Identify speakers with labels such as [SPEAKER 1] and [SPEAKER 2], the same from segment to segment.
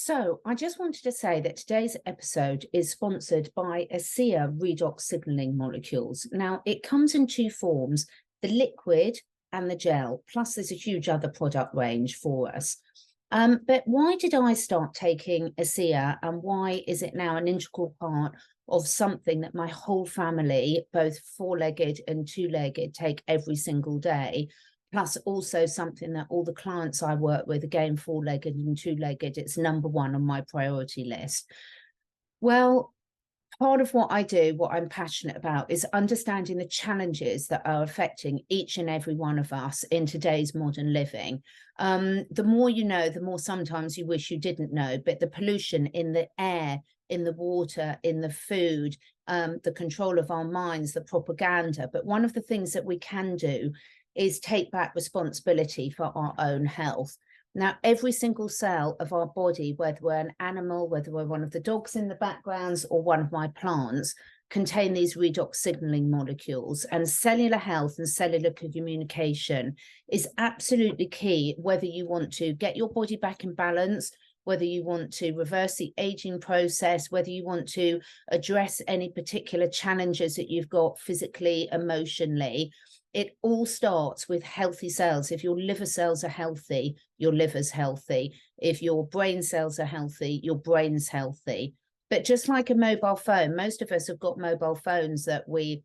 [SPEAKER 1] So I just wanted to say that today's episode is sponsored by Asea redox signaling molecules. Now, it comes in two forms, the liquid and the gel, plus there's a huge other product range for us. But why did I start taking Asea, and why is it now an integral part of something that my whole family, both four-legged and two-legged, take every single day? Plus also something that all the clients I work with, again, four-legged and two-legged, it's number one on my priority list. Well, part of what I do, what I'm passionate about, is understanding the challenges that are affecting each and every one of us in today's modern living. The more you know, the more sometimes you wish you didn't know, but the pollution in the air, in the water, in the food, the control of our minds, the propaganda. But one of the things that we can do is take back responsibility for our own health. Now, every single cell of our body, whether we're an animal, whether we're one of the dogs in the backgrounds or one of my plants, contain these redox signaling molecules. And cellular health and cellular communication is absolutely key, whether you want to get your body back in balance, whether you want to reverse the aging process, whether you want to address any particular challenges that you've got physically, emotionally. It all starts with healthy cells. If your liver cells are healthy, your liver's healthy. If your brain cells are healthy, your brain's healthy. But just like a mobile phone, most of us have got mobile phones that we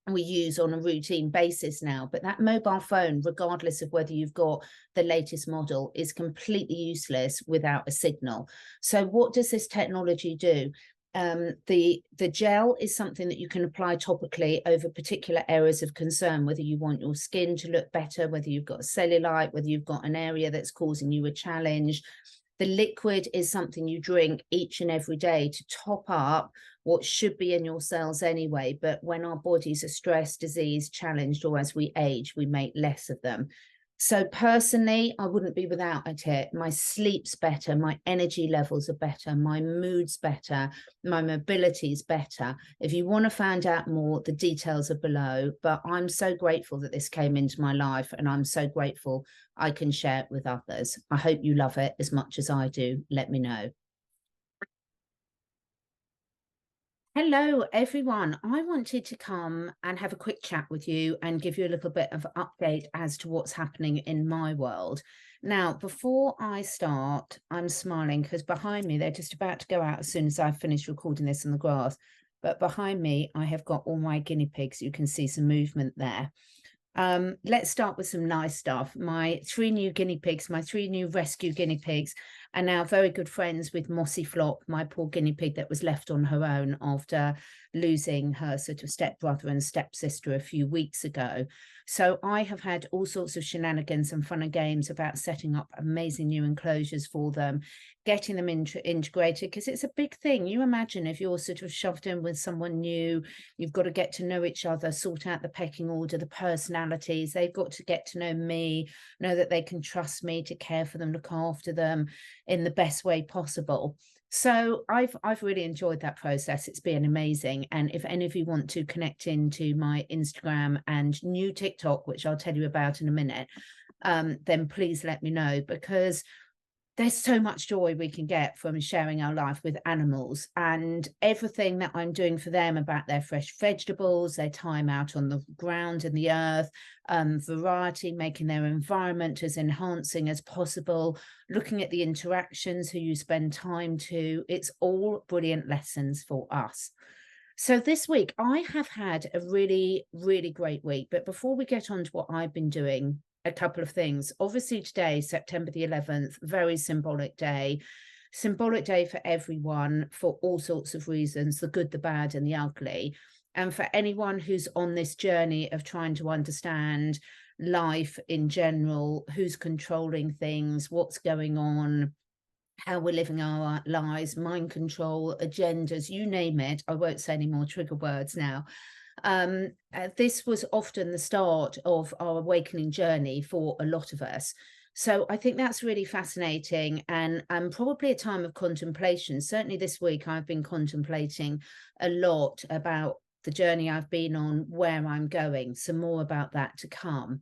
[SPEAKER 1] use on a routine basis now, but that mobile phone, regardless of whether you've got the latest model, is completely useless without a signal. So what does this technology do? The gel is something that you can apply topically over particular areas of concern, whether you want your skin to look better, whether you've got a cellulite, whether you've got an area that's causing you a challenge. The liquid is something you drink each and every day to top up what should be in your cells anyway. But when our bodies are stressed, diseased, challenged, or as we age, we make less of them. So personally, I wouldn't be without it. My sleep's better, my energy levels are better, my mood's better, my mobility's better. If you want to find out more, the details are below. But I'm so grateful that this came into my life, and I'm so grateful I can share it with others. I hope you love it as much as I do. Let me know. Hello, everyone. I wanted to come and have a quick chat with you and give you a little bit of update as to what's happening in my world. Now, before I start, I'm smiling because behind me, they're just about to go out as soon as I finish recording this on the grass. But behind me, I have got all my guinea pigs. You can see some movement there. Let's start with some nice stuff. My three new guinea pigs, my three new rescue guinea pigs, are now very good friends with Mossy Flop, my poor guinea pig that was left on her own after losing her sort of stepbrother and stepsister a few weeks ago. So I have had all sorts of shenanigans and fun and games about setting up amazing new enclosures for them, getting them integrated, because it's a big thing. You imagine if you're sort of shoved in with someone new, you've got to get to know each other, sort out the pecking order, the personalities. They've got to get to know me, know that they can trust me to care for them, look after them in the best way possible. So I've really enjoyed that process. It's been amazing. And if any of you want to connect into my Instagram and new TikTok, which I'll tell you about in a minute, then please let me know, because there's so much joy we can get from sharing our life with animals, and everything that I'm doing for them about their fresh vegetables, their time out on the ground and the earth, variety, making their environment as enhancing as possible, looking at the interactions, who you spend time to. It's all brilliant lessons for us. So this week I have had a really, really great week. But before we get on to what I've been doing, a couple of things. Obviously today, September the 11th, very symbolic day for everyone, for all sorts of reasons, the good, the bad and the ugly. And for anyone who's on this journey of trying to understand life in general, who's controlling things, what's going on, how we're living our lives, mind control, agendas, you name it. I won't say any more trigger words now. This was often the start of our awakening journey for a lot of us. So I think that's really fascinating, and probably a time of contemplation. Certainly this week I've been contemplating a lot about the journey I've been on, where I'm going. Some more about that to come.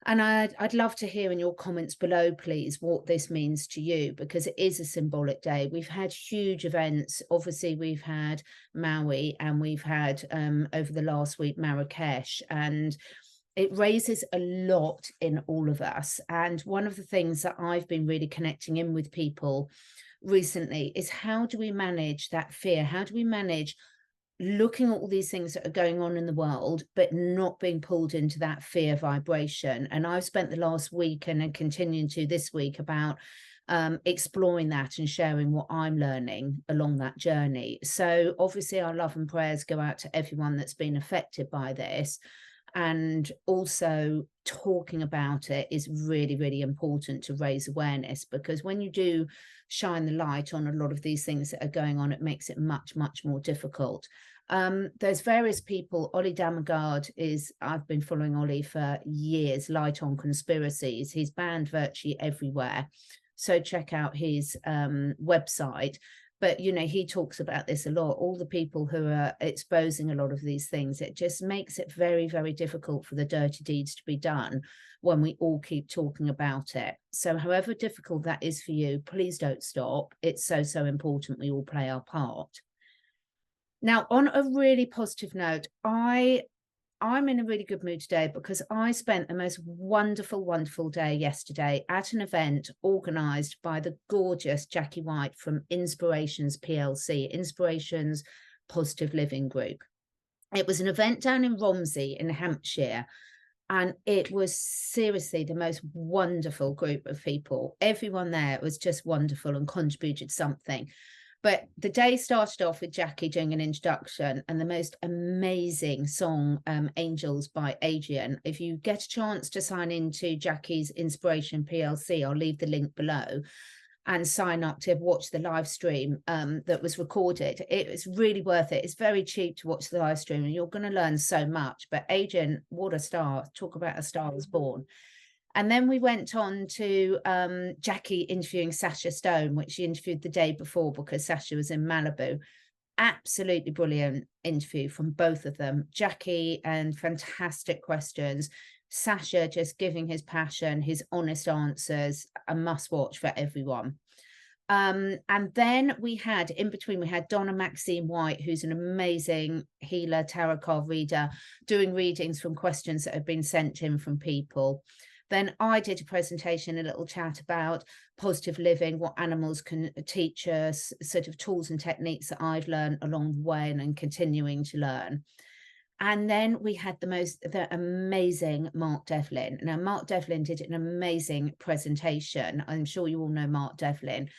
[SPEAKER 1] And I'd love to hear in your comments below, please, what this means to you, because it is a symbolic day. We've had huge events. Obviously, we've had Maui, and we've had over the last week Marrakesh, and it raises a lot in all of us. And one of the things that I've been really connecting in with people recently is, how do we manage that fear? How do we manage looking at all these things that are going on in the world, but not being pulled into that fear vibration? And I've spent the last week, and continuing to this week, about exploring that and sharing what I'm learning along that journey. So obviously our love and prayers go out to everyone that's been affected by this. And also talking about it is really, really important to raise awareness, because when you do shine the light on a lot of these things that are going on, it makes it much, much more difficult. There's various people. Ollie Damagard I've been following Ollie for years, light on conspiracies. He's banned virtually everywhere. So check out his website. But, you know, he talks about this a lot, all the people who are exposing a lot of these things. It just makes it very, very difficult for the dirty deeds to be done when we all keep talking about it. So however difficult that is for you, please don't stop. It's so, so important we all play our part. Now, on a really positive note, I'm in a really good mood today, because I spent the most wonderful, wonderful day yesterday at an event organised by the gorgeous Jackie White from Inspirations PLC, Inspirations Positive Living Group. It was an event down in Romsey in Hampshire, and it was seriously the most wonderful group of people. Everyone there was just wonderful and contributed something. But the day started off with Jackie doing an introduction and the most amazing song, Angels by Adrian. If you get a chance to sign into Jackie's Inspiration PLC, I'll leave the link below, and sign up to watch the live stream that was recorded. It's really worth it. It's very cheap to watch the live stream, and you're going to learn so much. But Adrian, what a star. Talk about a star was born. And then we went on to Jackie interviewing Sasha Stone, which she interviewed the day before because Sasha was in Malibu. Absolutely brilliant interview from both of them. Jackie, and fantastic questions. Sasha just giving his passion, his honest answers, a must watch for everyone. And then we had, in between, we had Donna Maxine White, who's an amazing healer, tarot card reader, doing readings from questions that have been sent in from people. Then I did a presentation, a little chat about positive living, what animals can teach us, sort of tools and techniques that I've learned along the way and continuing to learn. And then we had the amazing Mark Devlin. Now, Mark Devlin did an amazing presentation. I'm sure you all know Mark Devlin.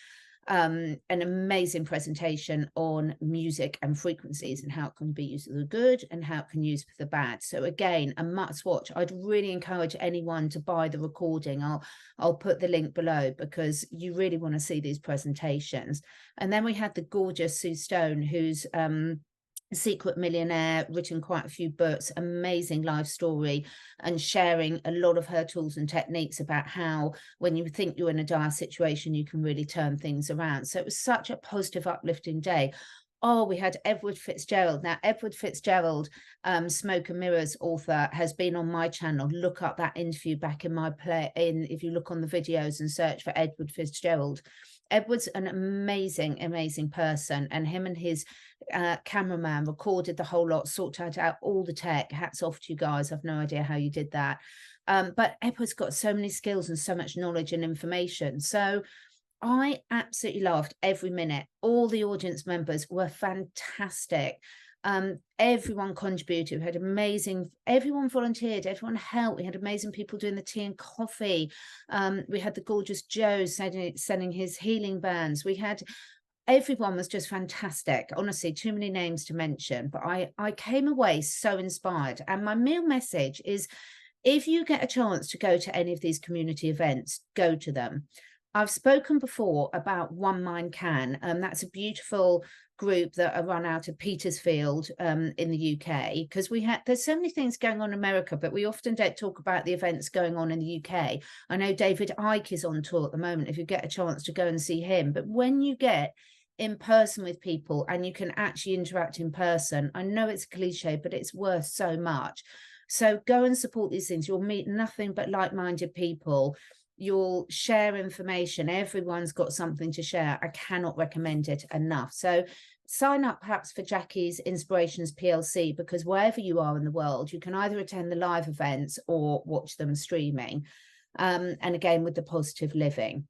[SPEAKER 1] An amazing presentation on music and frequencies and how it can be used for the good and how it can be used for the bad. So again, a must watch. I'd really encourage anyone to buy the recording. I'll put the link below, because you really want to see these presentations. And then we had the gorgeous Sue Stone, who's Secret Millionaire, written quite a few books, amazing life story, and sharing a lot of her tools and techniques about how, when you think you're in a dire situation, you can really turn things around. So it was such a positive, uplifting day. Oh, we had Edward Fitzgerald. Now, Edward Fitzgerald, Smoke and Mirrors author, has been on my channel. Look up that interview back in my if you look on the videos and search for Edward Fitzgerald. Edward's an amazing, amazing person, and him and his cameraman recorded the whole lot, sorted out all the tech. Hats off to you guys. I've no idea how you did that. But Edward's got so many skills and so much knowledge and information. So I absolutely loved every minute. All the audience members were fantastic. Everyone contributed. We had amazing, everyone volunteered, everyone helped. We had amazing people doing the tea and coffee. We had the gorgeous Joe sending his healing bands. We had, everyone was just fantastic. Honestly, too many names to mention, but I came away so inspired. And my main message is, if you get a chance to go to any of these community events, go to them. I've spoken before about One Mind Can, that's a beautiful group that are run out of Petersfield in the UK, because there's so many things going on in America, but we often don't talk about the events going on in the UK. I know David Icke is on tour at the moment, if you get a chance to go and see him. But when you get in person with people and you can actually interact in person, I know it's a cliche, but it's worth so much. So go and support these things. You'll meet nothing but like-minded people. You'll share information. Everyone's got something to share. I cannot recommend it enough. So sign up perhaps for Jackie's Inspirations PLC, because wherever you are in the world, you can either attend the live events or watch them streaming. And again, with the positive living.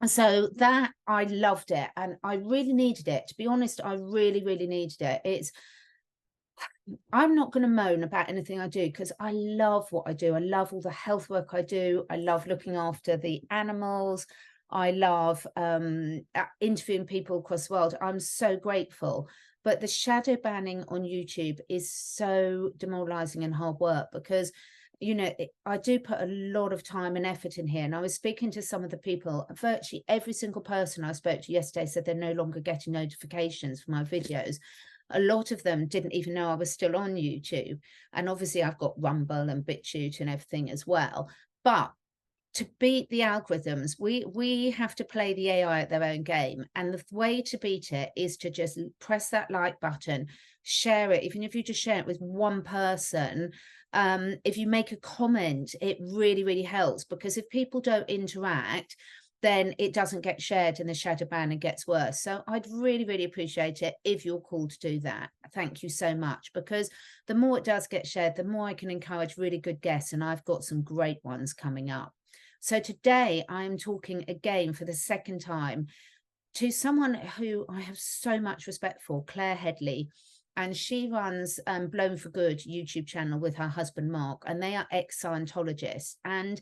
[SPEAKER 1] So that, I loved it, and I really needed it. To be honest, I really, really needed it. I'm not going to moan about anything I do, because I love what I do. I love all the health work I do. I love looking after the animals. I love interviewing people across the world. I'm so grateful. But the shadow banning on YouTube is so demoralizing and hard work, because I do put a lot of time and effort in here. And I was speaking to some of the people, virtually every single person I spoke to yesterday said they're no longer getting notifications for my videos. A lot of them didn't even know I was still on YouTube. And obviously I've got Rumble and BitChute and everything as well. But to beat the algorithms, we have to play the AI at their own game. And the way to beat it is to just press that like button, share it. Even if you just share it with one person, if you make a comment, it really, really helps, because if people don't interact, then it doesn't get shared and the shadow banning gets worse. So I'd really, really appreciate it if you're called to do that. Thank you so much, because the more it does get shared, the more I can encourage really good guests, and I've got some great ones coming up. So today I'm talking again for the second time to someone who I have so much respect for, Claire Headley. And she runs Blown for Good YouTube channel with her husband, Mark, and they are ex-Scientologists. And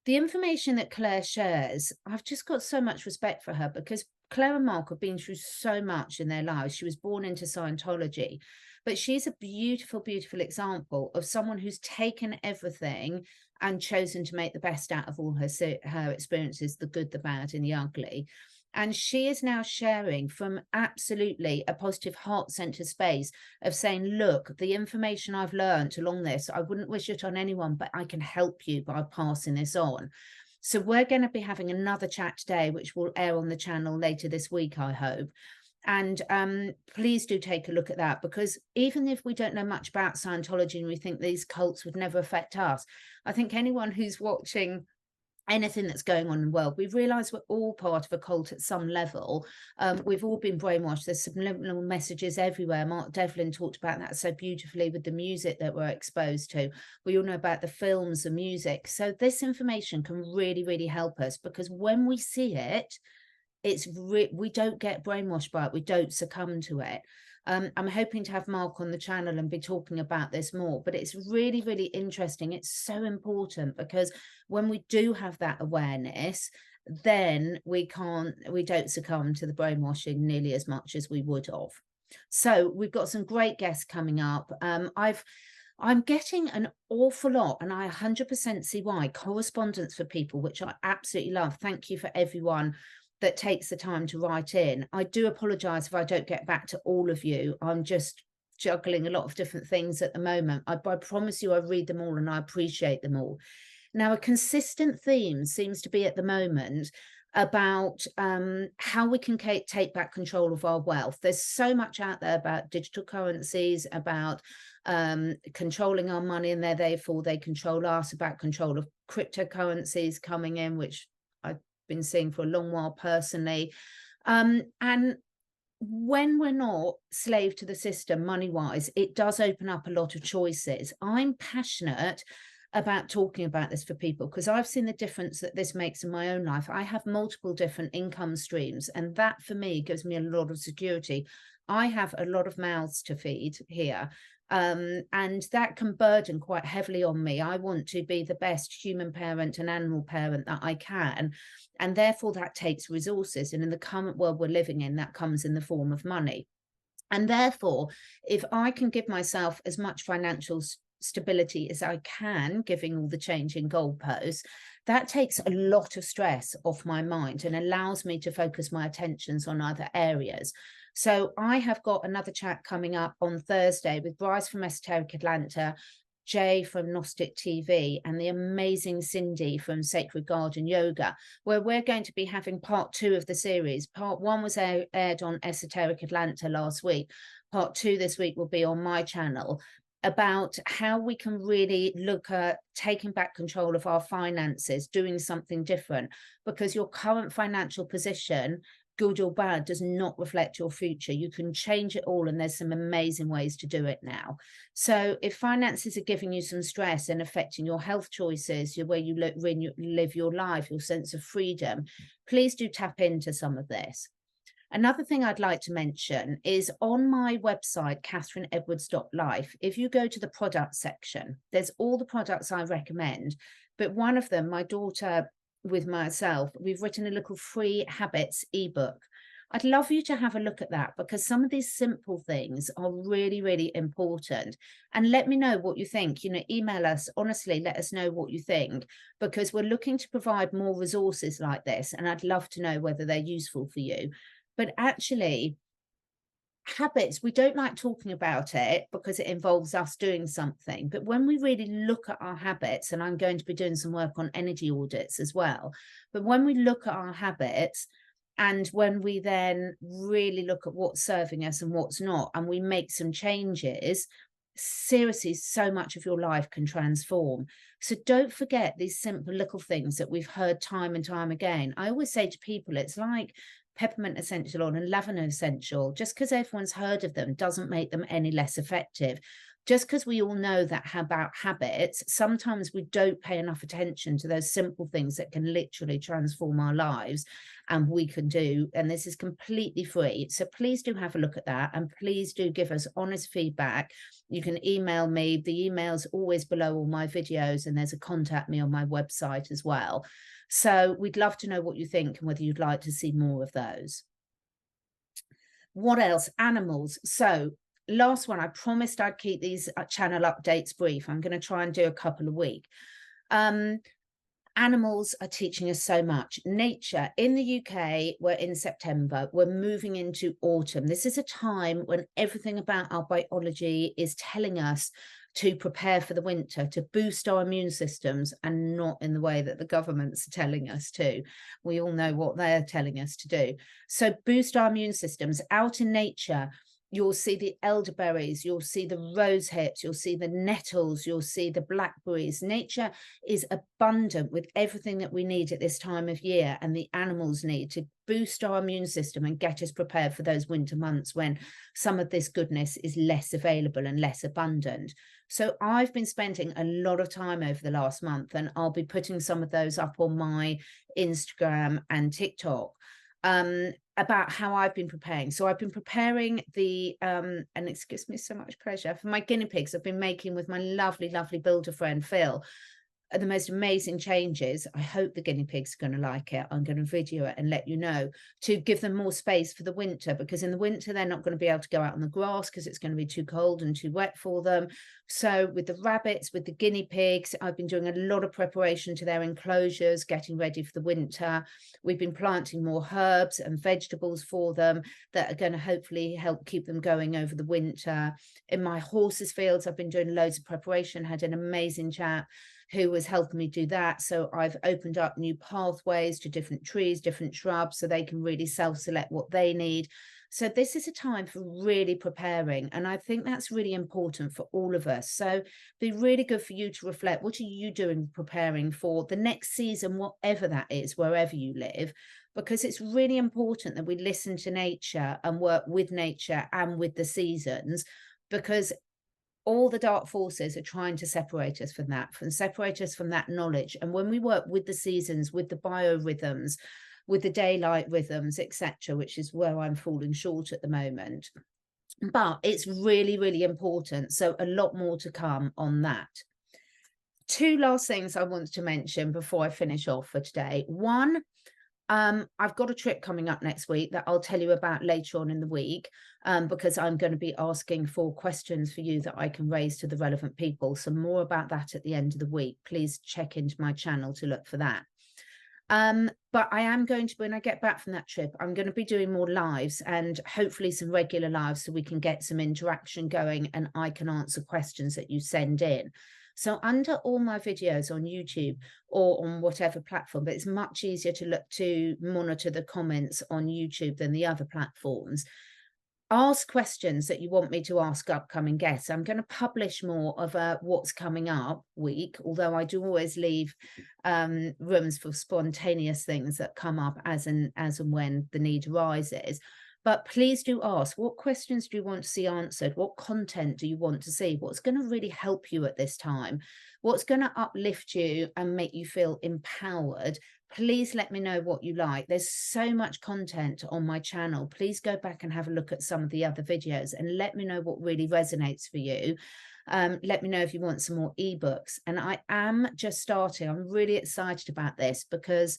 [SPEAKER 1] the information that Claire shares, I've just got so much respect for her, because Claire and Mark have been through so much in their lives. She was born into Scientology, but she's a beautiful, beautiful example of someone who's taken everything and chosen to make the best out of all her experiences, the good, the bad, and the ugly. And she is now sharing from absolutely a positive heart-centered space of saying, look, the information I've learned along this, I wouldn't wish it on anyone, but I can help you by passing this on. So we're going to be having another chat today, which will air on the channel later this week, I hope. And please do take a look at that, because even if we don't know much about Scientology and we think these cults would never affect us, I think anyone who's watching anything that's going on in the world, we realize we're all part of a cult at some level. We've all been brainwashed. There's subliminal messages everywhere. Mark Devlin talked about that so beautifully with the music that we're exposed to. We all know about the films and music. So this information can really, really help us, because when we see it, we don't get brainwashed by it. We don't succumb to it. I'm hoping to have Mark on the channel and be talking about this more, but it's really, really interesting. It's so important, because when we do have that awareness, then we don't succumb to the brainwashing nearly as much as we would have. So we've got some great guests coming up. I'm getting an awful lot, and I 100% see why, correspondence for people, which I absolutely love. Thank you for everyone that takes the time to write in. I do apologize if I don't get back to all of you. I'm just juggling a lot of different things at the moment. I promise you I read them all and I appreciate them all. Now, a consistent theme seems to be at the moment about how we can take back control of our wealth. There's so much out there about digital currencies, about controlling our money, and therefore they control us, about control of cryptocurrencies coming in, which I've been seeing for a long while personally. And when we're not slave to the system money-wise, it does open up a lot of choices. I'm passionate about talking about this for people, because I've seen the difference that this makes in my own life. I have multiple different income streams, and that for me gives me a lot of security. I have a lot of mouths to feed here, and that can burden quite heavily on me. I want to be the best human parent and animal parent that I can, and therefore that takes resources. And in the current world we're living in, that comes in the form of money. And therefore, if I can give myself as much financial stability as I can, giving all the changing goalposts, that takes a lot of stress off my mind and allows me to focus my attentions on other areas. So I have got another chat coming up on Thursday with Bryce from Esoteric Atlanta, Jay from Gnostic TV, and the amazing Cindy from Sacred Garden Yoga, where we're going to be having part 2 of the series. Part 1 was aired on Esoteric Atlanta last week. Part 2 this week will be on my channel. about how we can really look at taking back control of our finances, doing something different, because your current financial position, good or bad, does not reflect your future. You can change it all, and there's some amazing ways to do it now. So if finances are giving you some stress and affecting your health choices, your way you live your life, your sense of freedom, please do tap into some of this. Another thing I'd like to mention is on my website, catherineedwards.life, if you go to the product section, there's all the products I recommend. But one of them, my daughter with myself, we've written a little free habits ebook. I'd love you to have a look at that, because some of these simple things are really, really important. And let me know what you think. Email us, honestly, let us know what you think, because we're looking to provide more resources like this. And I'd love to know whether they're useful for you. But actually, habits, we don't like talking about it because it involves us doing something. But when we really look at our habits, and I'm going to be doing some work on energy audits as well, but when we look at our habits, and when we then really look at what's serving us and what's not, and we make some changes, seriously, so much of your life can transform. So don't forget these simple little things that we've heard time and time again. I always say to people, it's like peppermint essential oil and lavender essential. Just because everyone's heard of them doesn't make them any less effective. Just because we all know that about habits, sometimes we don't pay enough attention to those simple things that can literally transform our lives, and we can do. And this is completely free. So please do have a look at that, and please do give us honest feedback. You can email me. The email's always below all my videos, and there's a contact me on my website as well. So we'd love to know what you think and whether you'd like to see more of those. What else? Animals. So last one, I promised I'd keep these channel updates brief. I'm going to try and do a couple a week. Animals are teaching us so much. Nature in the UK, we're in September, we're moving into autumn. This is a time when everything about our biology is telling us to prepare for the winter, to boost our immune systems, and not in the way that the governments are telling us to. We all know what they're telling us to do. So boost our immune systems. Out in nature, you'll see the elderberries, you'll see the rose hips, you'll see the nettles, you'll see the blackberries. Nature is abundant with everything that we need at this time of year, and the animals need to boost our immune system and get us prepared for those winter months when some of this goodness is less available and less abundant. So I've been spending a lot of time over the last month, and I'll be putting some of those up on my Instagram and TikTok, about how I've been preparing. So I've been preparing the, and it gives me so much pleasure, for my guinea pigs. I've been making with my lovely, lovely builder friend, Phil, the most amazing changes. I hope the guinea pigs are going to like it. I'm going to video it and let you know, to give them more space for the winter, because in the winter they're not going to be able to go out on the grass because it's going to be too cold and too wet for them. So with the rabbits, with the guinea pigs, I've been doing a lot of preparation to their enclosures, getting ready for the winter. We've been planting more herbs and vegetables for them that are going to hopefully help keep them going over the winter. In my horses' fields, I've been doing loads of preparation, had an amazing chat who was helping me do that. So I've opened up new pathways to different trees, different shrubs, so they can really self-select what they need. So this is a time for really preparing. And I think that's really important for all of us. So be really good for you to reflect. What are you doing preparing for the next season, whatever that is, wherever you live? Because it's really important that we listen to nature and work with nature and with the seasons, because all the dark forces are trying to separate us from that knowledge. And when we work with the seasons, with the biorhythms, with the daylight rhythms, etc., which is where I'm falling short at the moment, but it's really, really important. So a lot more to come on that. Two last things I want to mention before I finish off for today. One, I've got a trip coming up next week that I'll tell you about later on in the week, because I'm going to be asking for questions for you that I can raise to the relevant people. So more about that at the end of the week. Please check into my channel to look for that. But I am going to, when I get back from that trip, I'm going to be doing more lives, and hopefully some regular lives, so we can get some interaction going and I can answer questions that you send in. So under all my videos on YouTube or on whatever platform, but it's much easier to monitor the comments on YouTube than the other platforms. ask questions that you want me to ask upcoming guests. I'm going to publish more of a what's coming up week, although I do always leave rooms for spontaneous things that come up as and when the need arises. But please do ask, what questions do you want to see answered? What content do you want to see? What's going to really help you at this time? What's going to uplift you and make you feel empowered? Please let me know what you like. There's so much content on my channel. Please go back and have a look at some of the other videos and let me know what really resonates for you. Let me know if you want some more ebooks. And I am just starting. I'm really excited about this because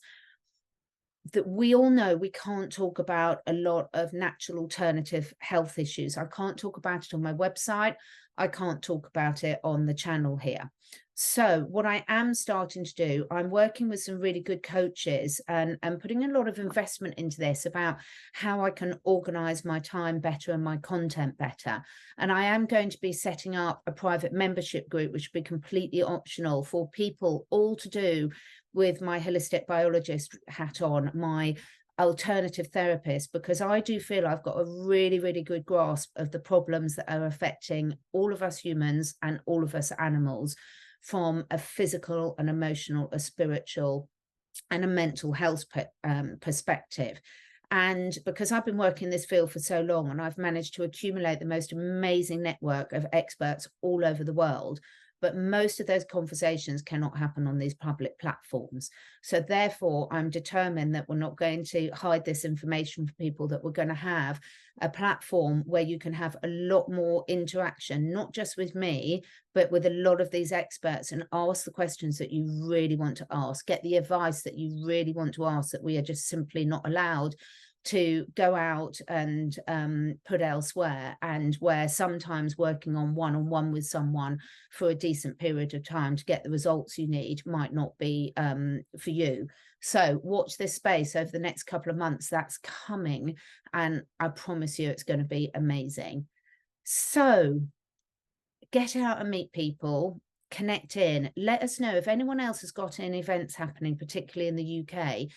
[SPEAKER 1] that we all know we can't talk about a lot of natural alternative health issues. I can't talk about it on my website. I can't talk about it on the channel here. So what I am starting to do, I'm working with some really good coaches and putting a lot of investment into this about how I can organize my time better and my content better. And I am going to be setting up a private membership group, which will be completely optional for people all to do with my holistic biologist hat on, my alternative therapist, because I do feel I've got a really, really good grasp of the problems that are affecting all of us humans and all of us animals from a physical and emotional, a spiritual and a mental health perspective. And because I've been working in this field for so long and I've managed to accumulate the most amazing network of experts all over the world, but most of those conversations cannot happen on these public platforms. So therefore, I'm determined that we're not going to hide this information for people, that we're going to have a platform where you can have a lot more interaction, not just with me, but with a lot of these experts, and ask the questions that you really want to ask, get the advice that you really want to ask, that we are just simply not allowed to go out and put elsewhere, and where sometimes working on one-on-one with someone for a decent period of time to get the results you need might not be for you. So watch this space over the next couple of months. That's coming, and I promise you it's going to be amazing. So get out and meet people, connect in. Let us know if anyone else has got any events happening, particularly in the UK.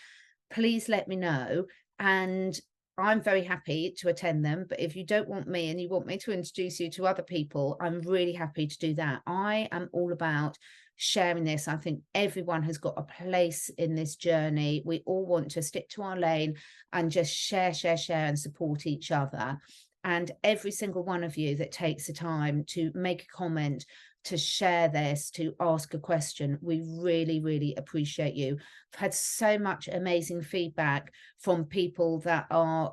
[SPEAKER 1] Please let me know. And I'm very happy to attend them. But if you don't want me and you want me to introduce you to other people, I'm really happy to do that. I am all about sharing this. I think everyone has got a place in this journey. We all want to stick to our lane and just share and support each other. And every single one of you that takes the time to make a comment, to share this, to ask a question, we really, really appreciate you. I've had so much amazing feedback from people that are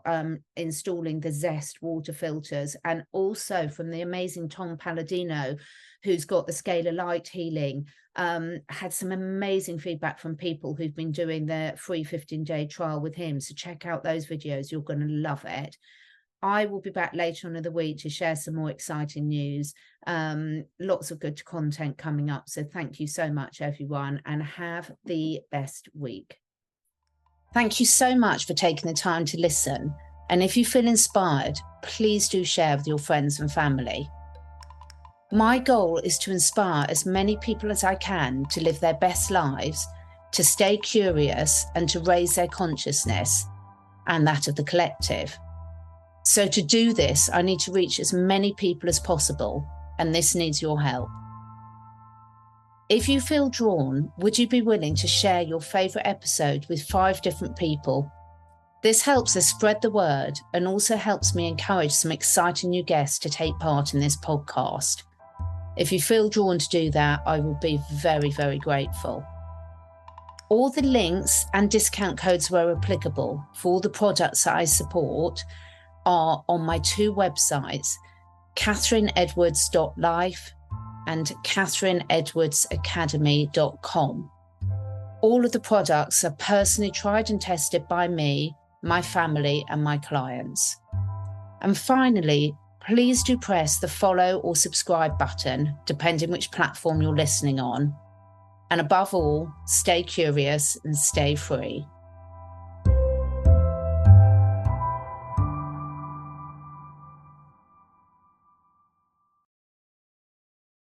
[SPEAKER 1] installing the Zest water filters, and also from the amazing Tom Palladino, who's got the Scalar Light healing. Had some amazing feedback from people who've been doing their free 15-day trial with him. So check out those videos. You're going to love it. I will be back later on in the week to share some more exciting news. Lots of good content coming up. So thank you so much, everyone, and have the best week. Thank you so much for taking the time to listen. And if you feel inspired, please do share with your friends and family. My goal is to inspire as many people as I can to live their best lives, to stay curious, and to raise their consciousness and that of the collective. So to do this, I need to reach as many people as possible, and this needs your help. If you feel drawn, would you be willing to share your favourite episode with 5 different people? This helps us spread the word and also helps me encourage some exciting new guests to take part in this podcast. If you feel drawn to do that, I will be very, very grateful. All the links and discount codes where applicable for all the products that I support are on my 2 websites, catherineedwards.life and catherineedwardsacademy.com. All of the products are personally tried and tested by me, my family, and my clients. And finally, please do press the follow or subscribe button, depending which platform you're listening on. And above all, stay curious and stay free.